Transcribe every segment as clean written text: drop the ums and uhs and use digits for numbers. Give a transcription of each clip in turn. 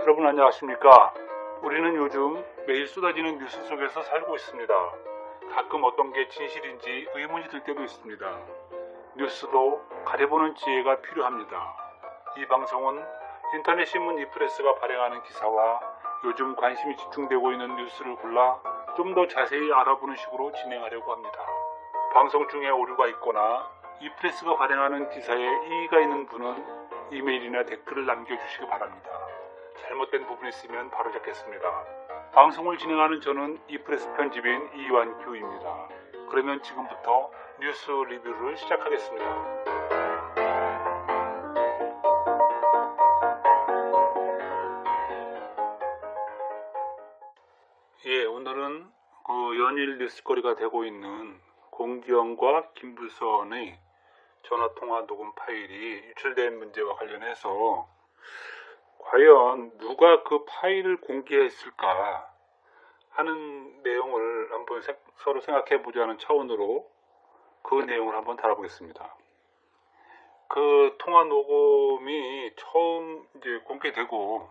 여러분 안녕하십니까? 우리는 요즘 매일 쏟아지는 뉴스 속에서 살고 있습니다. 가끔 어떤 게 진실인지 의문이 들 때도 있습니다. 뉴스도 가려보는 지혜가 필요합니다. 이 방송은 인터넷 신문 이프레스가 발행하는 기사와 요즘 관심이 집중되고 있는 뉴스를 골라 좀 더 자세히 알아보는 식으로 진행하려고 합니다. 방송 중에 오류가 있거나 이프레스가 발행하는 기사에 이의가 있는 분은 이메일이나 댓글을 남겨주시기 바랍니다. 잘못된 부분이 있으면 바로잡겠습니다. 방송을 진행하는 저는 이프레스 편집인 이완규입니다. 그러면 지금부터 뉴스 리뷰를 시작하겠습니다. 오늘은 연일 뉴스거리가 되고 있는 공지영과 김부선의 전화통화 녹음 파일이 유출된 문제와 관련해서 과연 누가 그 파일을 공개했을까 하는 내용을 한번 서로 생각해 보자는 차원으로 그 내용을 한번 다뤄보겠습니다. 그 통화 녹음이 처음 이제 공개되고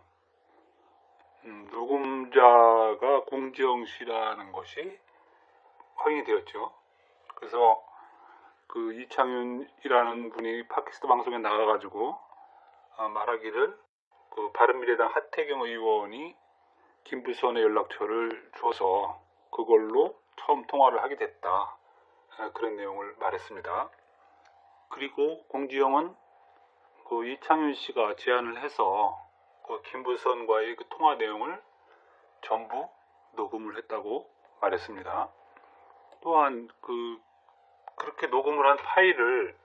녹음자가 공지영 씨라는 것이 확인이 되었죠. 그래서 그 이창윤이라는 분이 팟캐스트 방송에 나가가지고 말하기를 그 바른미래당 하태경 의원이 김부선의 연락처를 줘서 그걸로 처음 통화를 하게 됐다. 그런 내용을 말했습니다. 그리고 공지영은 그 이창윤 씨가 제안을 해서 그 김부선과의 그 통화 내용을 전부 녹음을 했다고 말했습니다. 또한 그렇게 녹음을 한 파일을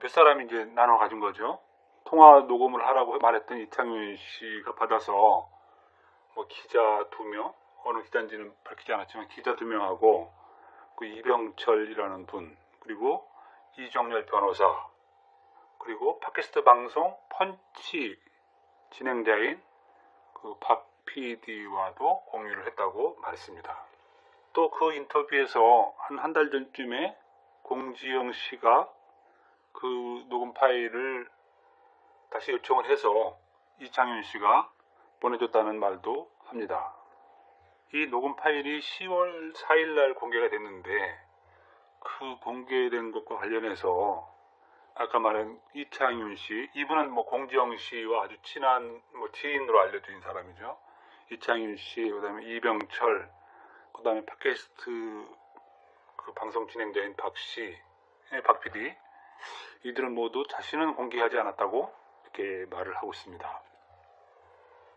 몇 사람이 이제 나눠 가진 거죠. 통화 녹음을 하라고 말했던 이창윤 씨가 받아서 기자 2명, 어느 기자인지는 밝히지 않았지만 기자 2명하고 그 이병철이라는 분, 그리고 이정열 변호사, 그리고 팟캐스트 방송 펀치 진행자인 그 박 PD와도 공유를 했다고 말했습니다. 또 그 인터뷰에서 한 달 전쯤에 공지영 씨가 그 녹음 파일을 다시 요청을 해서 이창윤 씨가 보내줬다는 말도 합니다. 이 녹음 파일이 10월 4일 날 공개가 됐는데 그 공개된 것과 관련해서 아까 말한 이창윤 씨, 이분은 공지영 씨와 아주 친한 지인으로 알려진 사람이죠. 이창윤 씨, 그다음에 이병철, 그다음에 팟캐스트 그 방송 진행자인 박 PD, 이들은 모두 자신은 공개하지 않았다고 이렇게 말을 하고 있습니다.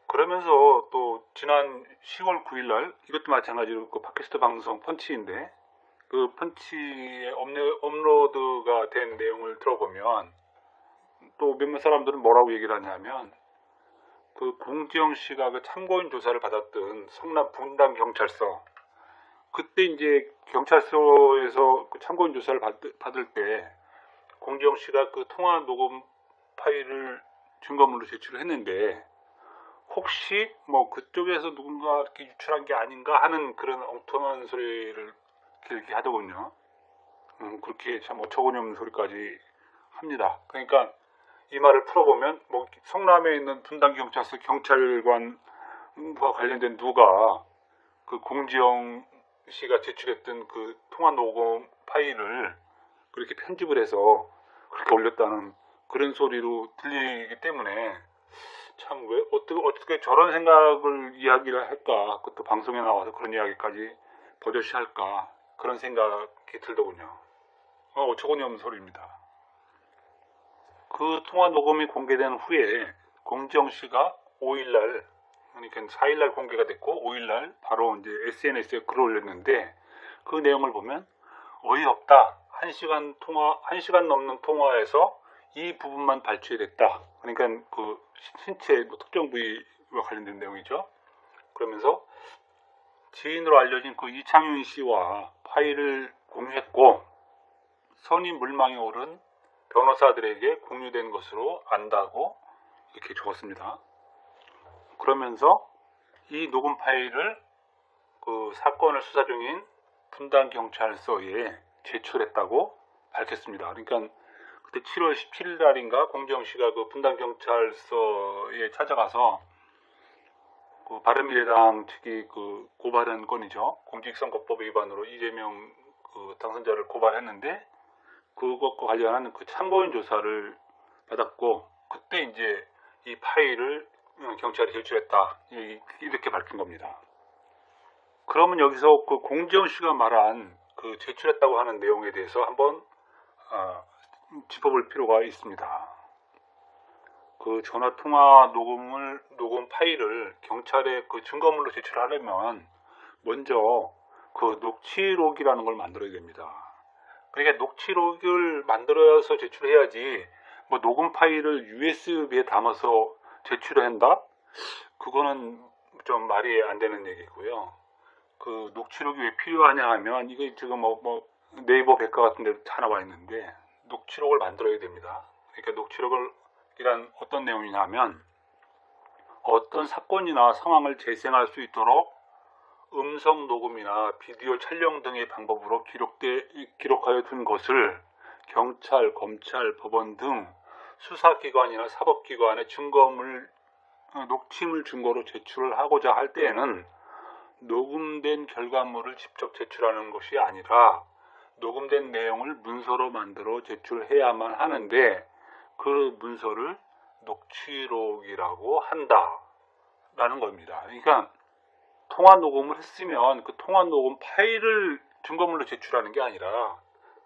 그러면서 또 지난 10월 9일 날 이것도 마찬가지로 그 팟캐스트 방송 펀치인데 그 펀치에 업로드가 된 내용을 들어보면 또 몇몇 사람들은 뭐라고 얘기를 하냐면 그 공지영 씨가 그 참고인 조사를 받았던 성남 분당 경찰서, 그때 이제 경찰서에서 그 참고인 조사를 받을 때 공지영 씨가 그 통화 녹음 파일을 증거물로 제출을 했는데 혹시 그쪽에서 누군가 이렇게 유출한 게 아닌가 하는 그런 엉뚱한 소리를 길게 하더군요. 그렇게 참 어처구니없는 소리까지 합니다. 그러니까 이 말을 풀어보면 성남에 있는 분당경찰서 경찰관과 관련된 누가 그 공지영 씨가 제출했던 그 통화 녹음 파일을 그렇게 편집을 해서 그렇게 올렸다는 그런 소리로 들리기 때문에 참 왜 어떻게 저런 생각을 이야기를 할까, 그것도 방송에 나와서 그런 이야기까지 버젓이 할까, 그런 생각이 들더군요. 어처구니없는 소리입니다. 그 통화 녹음이 공개된 후에 공지영 씨가 5일날, 그러니까 4일날 공개가 됐고 5일날 바로 이제 SNS에 글을 올렸는데 그 내용을 보면 어이없다. 1시간 넘는 통화에서 이 부분만 발췌됐다. 그러니까 그 신체 특정 부위와 관련된 내용이죠. 그러면서 지인으로 알려진 그 이창윤 씨와 파일을 공유했고 선이 물망에 오른 변호사들에게 공유된 것으로 안다고 이렇게 적었습니다. 그러면서 이 녹음 파일을 그 사건을 수사 중인 분당경찰서에 제출했다고 밝혔습니다. 그러니까 그때 7월 17일 날인가 공지영 씨가 그 분당경찰서에 찾아가서 그 바른미래당 측이 그 고발한 건이죠. 공직선거법 위반으로 이재명 그 당선자를 고발했는데 그것과 관련한 그 참고인 조사를 받았고 그때 이제 이 파일을 경찰에 제출했다 이렇게 밝힌 겁니다. 그러면 여기서 그 공지영 씨가 말한 그 제출했다고 하는 내용에 대해서 한번 짚어볼 필요가 있습니다. 그 전화통화 녹음 파일을 경찰에 그 증거물로 제출하려면 먼저 그 녹취록이라는 걸 만들어야 됩니다. 그러니까 녹취록을 만들어서 제출해야지 뭐 녹음 파일을 USB에 담아서 제출을 한다? 그거는 좀 말이 안 되는 얘기고요. 그 녹취록이 왜 필요하냐 하면 이거 지금 뭐 네이버 백과 같은 데 하나 와 있는데 녹취록을 만들어야 됩니다. 그러니까 녹취록을 이란 어떤 내용이냐 하면 어떤 사건이나 상황을 재생할 수 있도록 음성 녹음이나 비디오 촬영 등의 방법으로 기록하여 둔 것을 경찰, 검찰, 법원 등 수사기관이나 사법기관에 녹취물 증거로 제출을 하고자 할 때에는 녹음된 결과물을 직접 제출하는 것이 아니라 녹음된 내용을 문서로 만들어 제출해야만 하는데 그 문서를 녹취록이라고 한다라는 겁니다. 그러니까 통화 녹음을 했으면 그 통화 녹음 파일을 증거물로 제출하는 게 아니라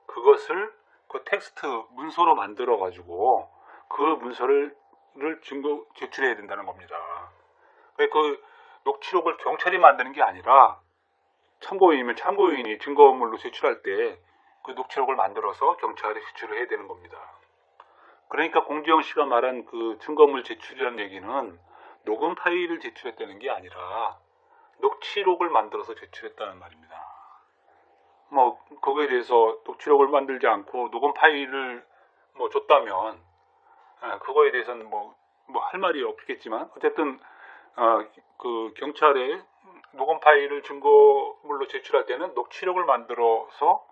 그것을 그 텍스트 문서로 만들어 가지고 그 문서를 제출해야 된다는 겁니다. 그 녹취록을 경찰이 만드는 게 아니라 참고인이면 참고인이 증거물로 제출할 때 그 녹취록을 만들어서 경찰에 제출을 해야 되는 겁니다. 그러니까 공지영 씨가 말한 그 증거물 제출이라는 얘기는 녹음 파일을 제출했다는 게 아니라 녹취록을 만들어서 제출했다는 말입니다. 뭐 거기에 대해서 녹취록을 만들지 않고 녹음 파일을 뭐 줬다면 그거에 대해서는 뭐 할 말이 없겠지만 어쨌든 그 경찰에 녹음 파일을 증거물로 제출할 때는 녹취록을 만들어서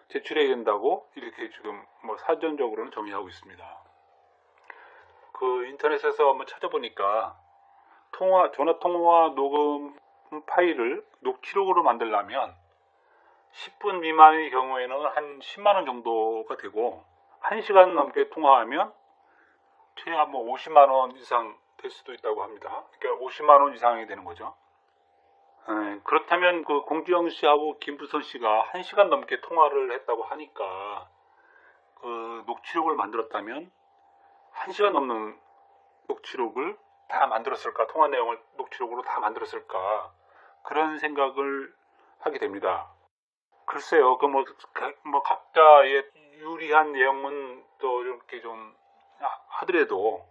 제출해야 된다고 이렇게 지금 뭐 사전적으로는 정의하고 있습니다. 그 인터넷에서 한번 찾아보니까 전화통화 녹음 파일을 녹취록으로 만들려면 10분 미만의 경우에는 한 10만 원 정도가 되고 1시간 넘게 통화하면 최하 뭐 50만 원 이상 될 수도 있다고 합니다. 그러니까 50만 원 이상이 되는 거죠. 그렇다면 그 공지영 씨하고 김부선 씨가 1시간 넘게 통화를 했다고 하니까 그 녹취록을 만들었다면 1시간 넘는 녹취록을 다 만들었을까? 통화 내용을 녹취록으로 다 만들었을까? 그런 생각을 하게 됩니다. 글쎄요, 뭐 각자의 유리한 내용은 또 이렇게 좀 하더라도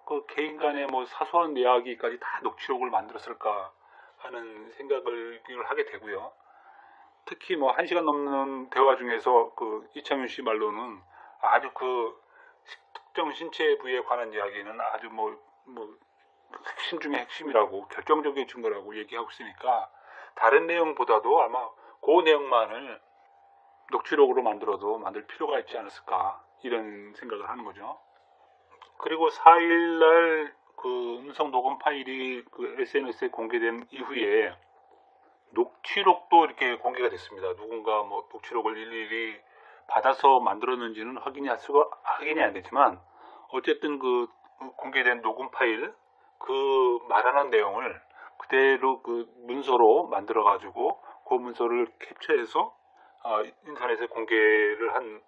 그 개인 간의 뭐 사소한 이야기까지 다 녹취록을 만들었을까 하는 생각을 하게 되고요. 특히 뭐 1시간 넘는 대화 중에서 그 이창윤 씨 말로는 아주 그 특정 신체 부위에 관한 이야기는 아주 뭐 핵심 중에 핵심이라고 결정적인 증거라고 얘기하고 있으니까 다른 내용보다도 아마 그 내용만을 녹취록으로 만들 필요가 있지 않았을까 이런 생각을 하는 거죠. 그리고 4일날 그 음성 녹음 파일이 그 SNS에 공개된 이후에 녹취록도 이렇게 공개가 됐습니다. 누군가 뭐 녹취록을 일일이 받아서 만들었는지는 확인이 안 되지만 어쨌든 그 공개된 녹음 파일 그 말하는 내용을 그대로 그 문서로 만들어 가지고 그 문서를 캡처해서 인터넷에 공개를 한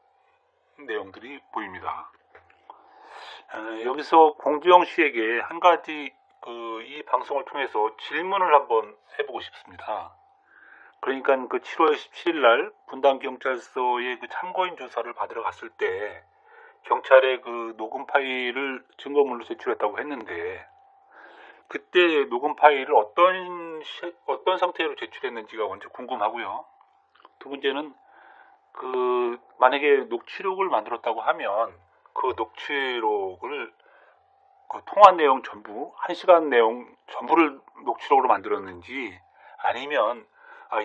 내용들이 보입니다. 여기서 공지영 씨에게 한 가지 이 방송을 통해서 질문을 한번 해보고 싶습니다. 그러니까 그 7월 17일 날 분당경찰서에 그 참고인 조사를 받으러 갔을 때 경찰에 그 녹음 파일을 증거물로 제출했다고 했는데 그때 녹음 파일을 어떤 상태로 제출했는지가 먼저 궁금하고요. 두 번째는 그 만약에 녹취록을 만들었다고 하면 그 녹취록을 그 통화 내용 전부 1시간 내용 전부를 녹취록으로 만들었는지 아니면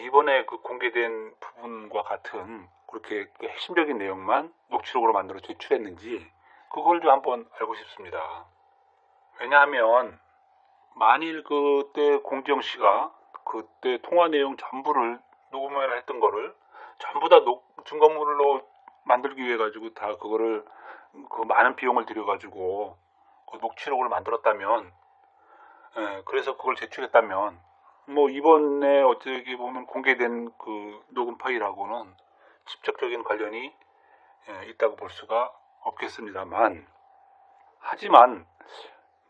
이번에 그 공개된 부분과 같은 그렇게 핵심적인 내용만 녹취록으로 만들어 제출했는지 그걸 좀 한번 알고 싶습니다. 왜냐하면 만일 그때 공지영 씨가 그때 통화 내용 전부를 녹음을 했던 거를 전부 다 증거물로 만들기 위해 가지고 다 그거를 그 많은 비용을 들여 가지고 그 녹취록을 만들었다면, 그래서 그걸 제출했다면, 뭐 이번에 어떻게 보면 공개된 그 녹음 파일하고는 직접적인 관련이 있다고 볼 수가 없겠습니다만, 하지만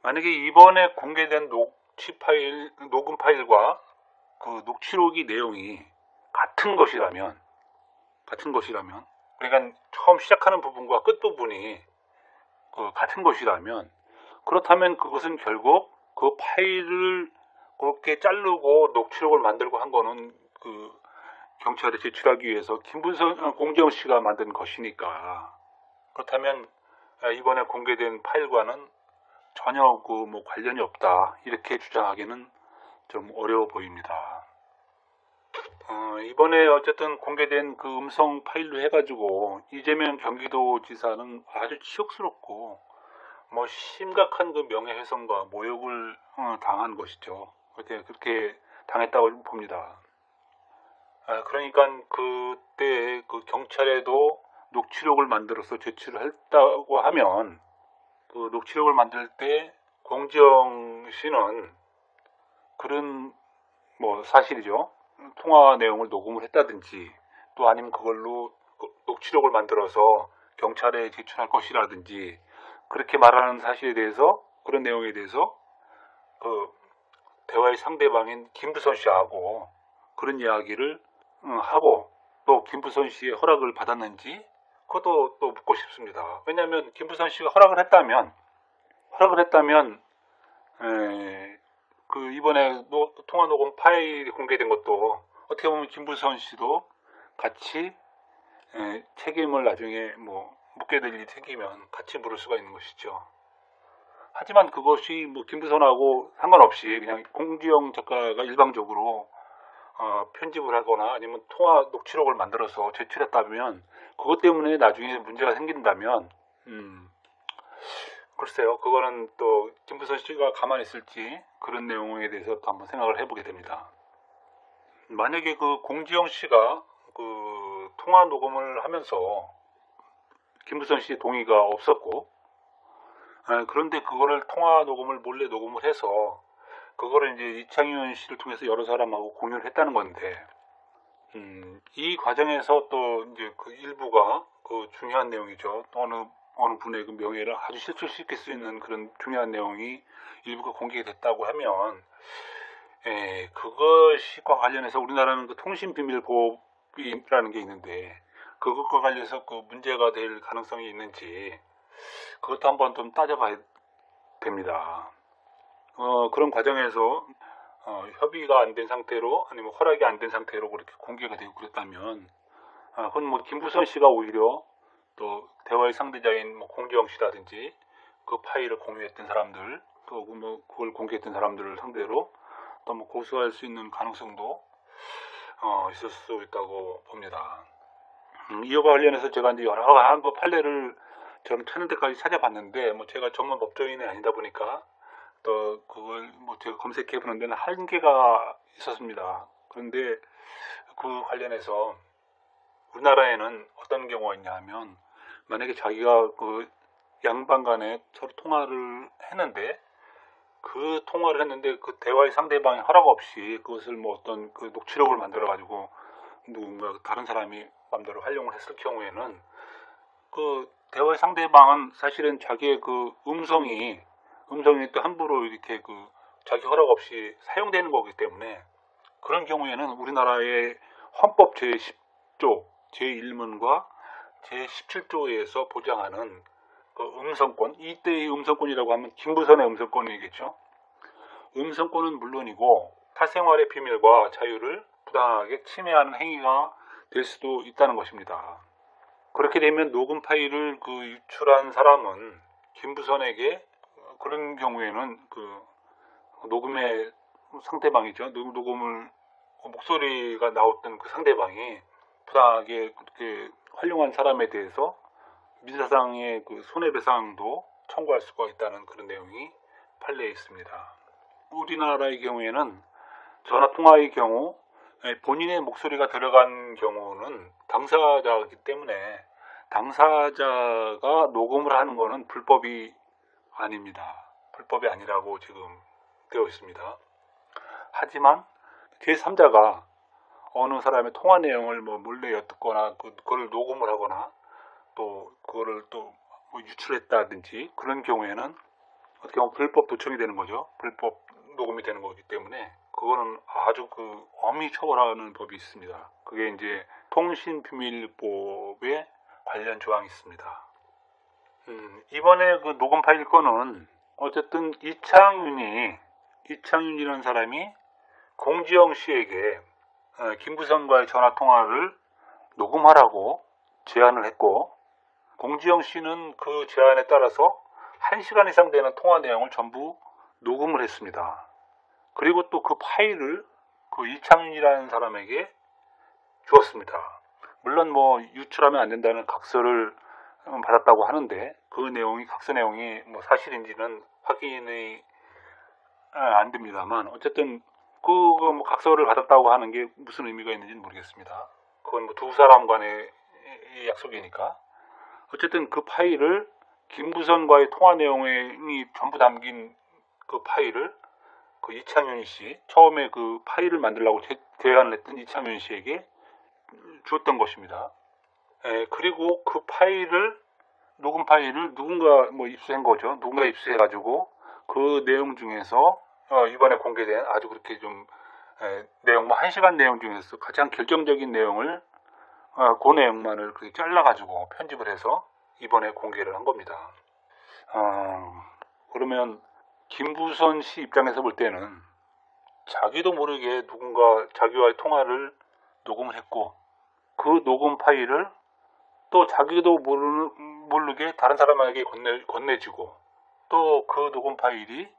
만약에 이번에 공개된 녹음 파일과 그 녹취록이 내용이 같은 것이라면, 그러니까 처음 시작하는 부분과 끝 부분이 같은 것이라면, 그렇다면 그것은 결국 그 파일을 그렇게 자르고 녹취록을 만들고 한 거는 그 경찰에 제출하기 위해서 공지영 씨가 만든 것이니까, 그렇다면 이번에 공개된 파일과는 전혀 뭐 관련이 없다, 이렇게 주장하기는 좀 어려워 보입니다. 이번에 어쨌든 공개된 그 음성 파일로 해가지고 이재명 경기도지사는 아주 치욕스럽고 뭐 심각한 그 명예훼손과 모욕을 당한 것이죠. 그렇게 당했다고 봅니다. 그러니까 그때 그 경찰에도 녹취록을 만들어서 제출을 했다고 하면, 그 녹취록을 만들 때 공지영 씨는 그런 뭐 사실이죠. 통화 내용을 녹음을 했다든지, 또 아니면 그걸로 녹취록을 만들어서 경찰에 제출할 것이라든지, 그렇게 말하는 사실에 대해서, 그런 내용에 대해서 그 대화의 상대방인 김부선 씨하고 그런 이야기를 하고, 또 김부선 씨의 허락을 받았는지 그것도 또 묻고 싶습니다. 왜냐하면 김부선 씨가 허락을 했다면 그 이번에 통화 녹음 파일이 공개된 것도 어떻게 보면 김부선 씨도 같이 책임을 나중에 뭐 묻게 될 일이 생기면 같이 물을 수가 있는 것이죠. 하지만 그것이 뭐 김부선하고 상관없이 그냥 공지영 작가가 일방적으로 편집을 하거나 아니면 통화 녹취록을 만들어서 제출했다면, 그것 때문에 나중에 문제가 생긴다면, 글쎄요, 그거는 또 김부선 씨가 가만히 있을지, 그런 내용에 대해서 또 한번 생각을 해보게 됩니다. 만약에 그 공지영 씨가 그 통화 녹음을 하면서 김부선 씨의 동의가 없었고, 그런데 그거를 통화 녹음을 몰래 녹음을 해서 그거를 이제 이창윤 씨를 통해서 여러 사람하고 공유를 했다는 건데, 이 과정에서 또 이제 그 일부가 그 중요한 내용이죠. 또 어느 분의 그 명예를 아주 실추시킬 수 있는 그런 중요한 내용이 일부가 공개됐다고 하면, 그것과 관련해서 우리나라는 그 통신비밀보호법이라는 게 있는데, 그것과 관련해서 그 문제가 될 가능성이 있는지, 그것도 한번 좀 따져봐야 됩니다. 그런 과정에서 협의가 안 된 상태로, 아니면 허락이 안 된 상태로 그렇게 공개가 되고 그랬다면, 그건 뭐 김부선 씨가 오히려 또 대화의 상대자인 뭐 공지영 씨라든지 그 파일을 공유했던 사람들, 또 뭐 그걸 공개했던 사람들을 상대로 또 뭐 고소할 수 있는 가능성도 있을 수 있다고 봅니다. 이와 관련해서 제가 이제 여러 가지 판례를 저는 찾는 데까지 찾아봤는데, 뭐 제가 전문 법조인이 아니다 보니까 또 그걸 뭐 제가 검색해 보는 데는 한계가 있었습니다. 그런데 그 관련해서 우리나라에는 어떤 경우가 있냐 하면, 만약에 자기가 그 양반 간에 서로 통화를 했는데, 그 대화의 상대방이 허락 없이 그것을 뭐 어떤 그 녹취록을 만들어 가지고 누군가 다른 사람이 마음대로 활용을 했을 경우에는, 그 대화의 상대방은 사실은 자기의 그 음성이 또 함부로 이렇게 그 자기 허락 없이 사용되는 거기 때문에, 그런 경우에는 우리나라의 헌법 제10조 제1문과 제17조에서 보장하는 그 음성권, 이때의 음성권이라고 하면 김부선의 음성권이겠죠. 음성권은 물론이고 사생활의 비밀과 자유를 부당하게 침해하는 행위가 될 수도 있다는 것입니다. 그렇게 되면 녹음 파일을 그 유출한 사람은 김부선에게, 그런 경우에는 그 녹음의 상대방이죠. 녹음을 목소리가 나왔던 그 상대방이 부당하게 그렇게 활용한 사람에 대해서 민사상의 그 손해배상도 청구할 수가 있다는 그런 내용이 판례에 있습니다. 우리나라의 경우에는 전화통화의 경우 본인의 목소리가 들어간 경우는 당사자이기 때문에 당사자가 녹음을 하는 것은 불법이 아닙니다. 불법이 아니라고 지금 되어 있습니다. 하지만 제3자가 어느 사람의 통화 내용을 몰래 엿듣거나 그거를 녹음을 하거나 또 그거를 또 유출했다든지 그런 경우에는 어떻게 보면 불법 도청이 되는 거죠. 불법 녹음이 되는 거기 때문에 그거는 아주 엄히 처벌하는 법이 있습니다. 그게 이제 통신비밀법에 관련 조항이 있습니다. 이번에 그 녹음 파일 건은 어쨌든 이창윤이라는 사람이 공지영 씨에게 김부선과의 전화 통화를 녹음하라고 제안을 했고, 공지영 씨는 그 제안에 따라서 1시간 이상 되는 통화 내용을 전부 녹음을 했습니다. 그리고 또 그 파일을 그 이창윤이라는 사람에게 주었습니다. 물론 유출하면 안 된다는 각서를 받았다고 하는데 그 내용이 각서 내용이 사실인지는 확인이 안 됩니다만 어쨌든 그 각서를 받았다고 하는 게 무슨 의미가 있는지는 모르겠습니다. 그건 두 사람 간의 약속이니까. 어쨌든 그 파일을 김부선과의 통화 내용이 전부 담긴 그 파일을 그 이창윤 씨, 처음에 그 파일을 만들려고 제안을 했던 이창윤 씨에게 주었던 것입니다. 그리고 그 녹음 파일을 누군가 입수한 거죠. 누군가 입수해가지고 그 내용 중에서 이번에 공개된 아주 그렇게 좀 내용 1시간 내용 중에서 가장 결정적인 내용을 그 내용만을 그렇게 잘라가지고 편집을 해서 이번에 공개를 한 겁니다. 그러면 김부선 씨 입장에서 볼 때는 자기도 모르게 누군가 자기와의 통화를 녹음을 했고 그 녹음 파일을 또 자기도 모르게 다른 사람에게 건네지고 또 그 녹음 파일이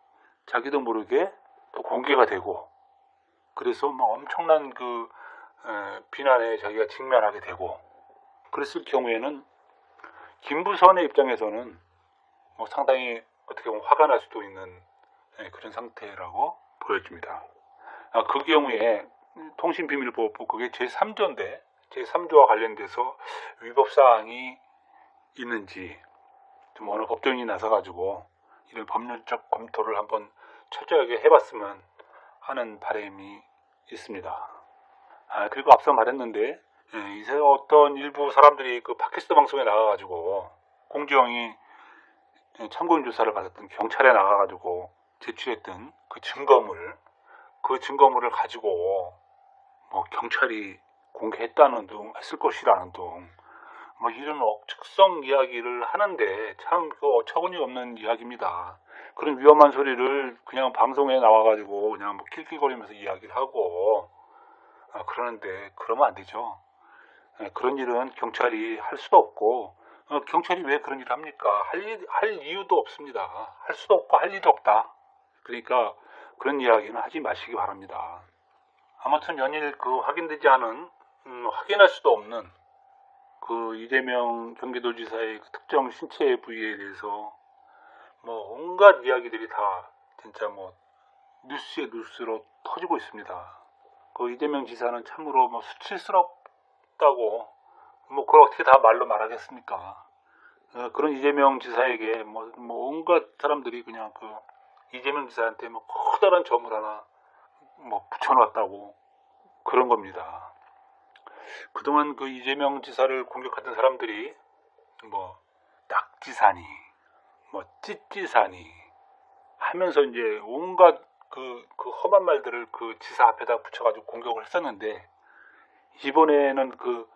자기도 모르게 또 공개가 되고 그래서 엄청난 비난에 자기가 직면하게 되고 그랬을 경우에는 김부선의 입장에서는 상당히 어떻게 보면 화가 날 수도 있는 그런 상태라고 보여집니다. 그 경우에 통신비밀보호법 그게 제3조인데 제3조와 관련돼서 위법사항이 있는지 좀 어느 법정이 나서가지고 이런 법률적 검토를 한번 철저하게 해봤으면 하는 바람이 있습니다. 그리고 앞서 말했는데 이제 어떤 일부 사람들이 그 팟캐스트 방송에 나가가지고 공지영이 참고인 조사를 받았던 경찰에 나가가지고 제출했던 그 증거물을 가지고 경찰이 공개했다는 둥 했을 것이라는 둥 이런 억측성 이야기를 하는데 참 어처구니 없는 이야기입니다. 그런 위험한 소리를 그냥 방송에 나와가지고 그냥 킬킬거리면서 이야기를 하고 그러는데 그러면 안 되죠. 그런 일은 경찰이 할 수도 없고 경찰이 왜 그런 일을 합니까? 할 이유도 없습니다. 할 수도 없고 할 일도 없다. 그러니까 그런 이야기는 하지 마시기 바랍니다. 아무튼 연일 확인되지 않은 확인할 수도 없는 이재명 경기도지사의 특정 신체 부위에 대해서 온갖 이야기들이 다 진짜 뉴스에 뉴스로 터지고 있습니다. 이재명 지사는 참으로 수치스럽다고 그걸 어떻게 다 말로 말하겠습니까? 그런 이재명 지사에게 온갖 사람들이 그냥 이재명 지사한테 커다란 점을 하나 붙여놨다고 그런 겁니다. 그동안 이재명 지사를 공격하던 사람들이 낙지사니 찌찌사니 하면서 이제 온갖 그 험한 말들을 그 지사 앞에다 붙여가지고 공격을 했었는데 이번에는 그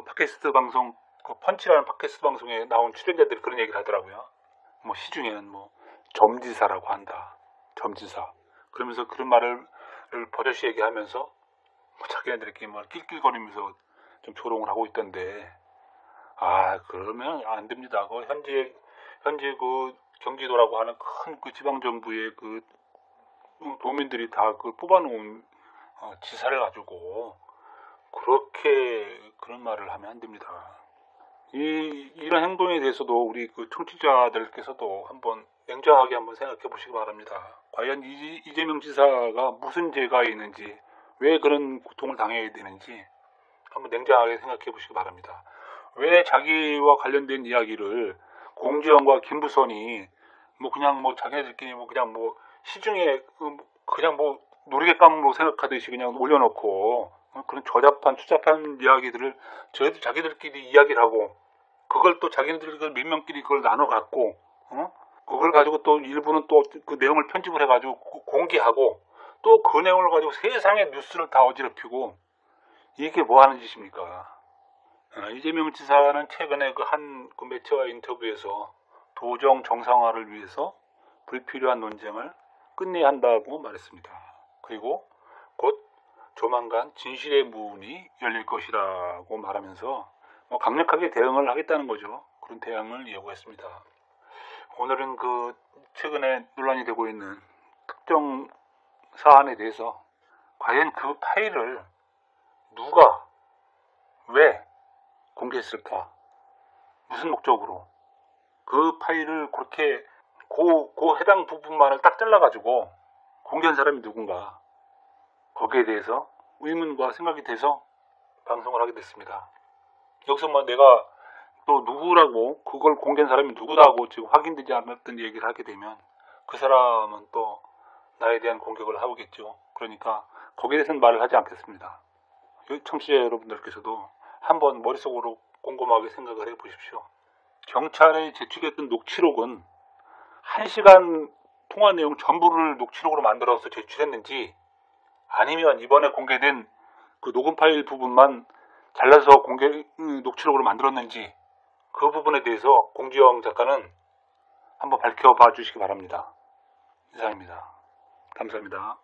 팟캐스트 방송 펀치라는 팟캐스트 방송에 나온 출연자들이 그런 얘기를 하더라고요. 시중에는 점지사라고 한다. 점지사. 그러면서 그런 말을 버젓이 얘기하면서 자기네들끼리 낄낄거리면서 좀 조롱을 하고 있던데 그러면 안 됩니다. 현재 경기도라고 하는 큰 지방 정부의 도민들이 다 뽑아놓은 지사를 가지고 그렇게 그런 말을 하면 안 됩니다. 이런 행동에 대해서도 우리 청취자들께서도 한번 냉정하게 한번 생각해 보시기 바랍니다. 과연 이재명 지사가 무슨 죄가 있는지, 왜 그런 고통을 당해야 되는지 한번 냉정하게 생각해 보시기 바랍니다. 왜 자기와 관련된 이야기를 공지영과 김부선이 그냥 자기네들끼리 그냥 시중에 그냥 놀이객감으로 생각하듯이 그냥 올려놓고 그런 저잡한 추잡한 이야기들을 저희들 자기들끼리 이야기를 하고, 그걸 또 자기네들 밀명끼리 그걸 나눠 갖고 그걸 가지고 또 일부는 또 그 내용을 편집을 해가지고 공개하고, 또 그 내용을 가지고 세상의 뉴스를 다 어지럽히고, 이게 뭐 하는 짓입니까? 이재명 지사는 최근에 한 매체와 인터뷰에서 도정 정상화를 위해서 불필요한 논쟁을 끝내야 한다고 말했습니다. 그리고 곧 조만간 진실의 문이 열릴 것이라고 말하면서 강력하게 대응을 하겠다는 거죠. 그런 대응을 예고했습니다. 오늘은 최근에 논란이 되고 있는 특정 사안에 대해서 과연 그 파일을 누가 왜 공개했을까? 무슨 목적으로? 그 파일을 그렇게 해당 부분만을 딱 잘라가지고 공개한 사람이 누군가? 거기에 대해서 의문과 생각이 돼서 방송을 하게 됐습니다. 여기서 내가 또 누구라고, 그걸 공개한 사람이 누구라고 지금 확인되지 않았던 얘기를 하게 되면 그 사람은 또 나에 대한 공격을 하겠죠. 그러니까 거기에 대해서는 말을 하지 않겠습니다. 청취자 여러분들께서도 한번 머릿속으로 곰곰하게 생각을 해보십시오. 경찰에 제출했던 녹취록은 1시간 통화 내용 전부를 녹취록으로 만들어서 제출했는지, 아니면 이번에 공개된 그 녹음 파일 부분만 잘라서 녹취록으로 만들었는지, 그 부분에 대해서 공지영 작가는 한번 밝혀봐 주시기 바랍니다. 이상입니다. 감사합니다.